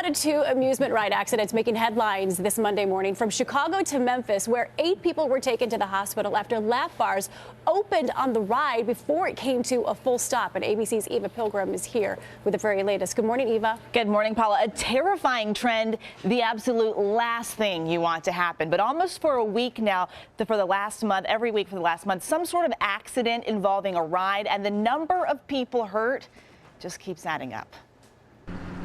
added to amusement ride accidents making headlines this Monday morning from Chicago to Memphis, where 8 people were taken to the hospital after lap bars opened on the ride before it came to a full stop. And ABC's Eva Pilgrim is here with the very latest. Good morning, Eva. Good morning, Paula. A terrifying trend, the absolute last thing you want to happen. But almost for a week now, for the last month, every week for the last month, some sort of accident involving a ride, and the number of people hurt just keeps adding up.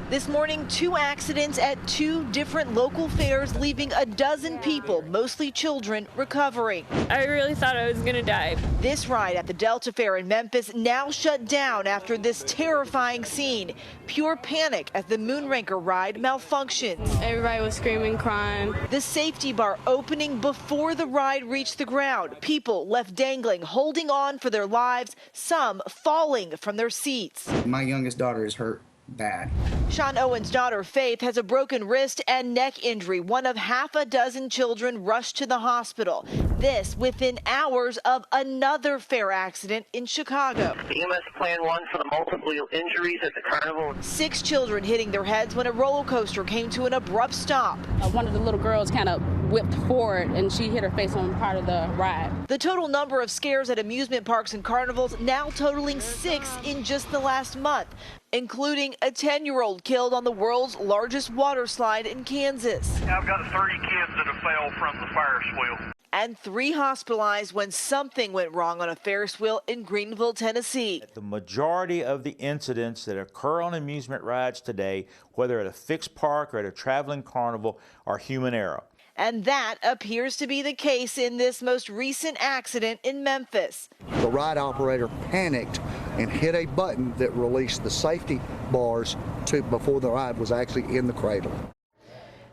This morning, 2 accidents at 2 different local fairs, leaving a dozen people, mostly children, recovering. I really thought I was going to die. This ride at the Delta Fair in Memphis now shut down after this terrifying scene. Pure panic as the Moonraker ride malfunctions. Everybody was screaming, crying. The safety bar opening before the ride reached the ground. People left dangling, holding on for their lives, some falling from their seats. My youngest daughter is hurt bad. Sean Owen's daughter Faith has a broken wrist and neck injury. One of half a dozen children rushed to the hospital. This within hours of another fair accident in Chicago. EMS Plan 1 for the multiple injuries at the carnival. 6 children hitting their heads when a roller coaster came to an abrupt stop. One of the little girls kind of whipped forward and she hit her face on part of the ride. The total number of scares at amusement parks and carnivals now totaling 6 in just the last month, including a 10-year-old killed on the world's largest water slide in Kansas. I've got 30 kids that have fell from the Ferris wheel. And 3 hospitalized when something went wrong on a Ferris wheel in Greenville, Tennessee. The majority of the incidents that occur on amusement rides today, whether at a fixed park or at a traveling carnival, are human error. And that appears to be the case in this most recent accident in Memphis. The ride operator panicked and hit a button that released the safety bars before the ride was actually in the cradle.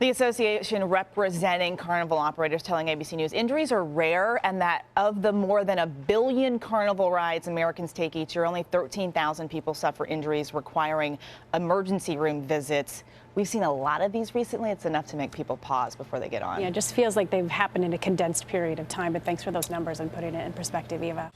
The association representing carnival operators telling ABC News injuries are rare and that of the more than 1 billion carnival rides Americans take each year, only 13,000 people suffer injuries requiring emergency room visits. We've seen a lot of these recently. It's enough to make people pause before they get on. Yeah, it just feels like they've happened in a condensed period of time. But thanks for those numbers and putting it in perspective, Eva.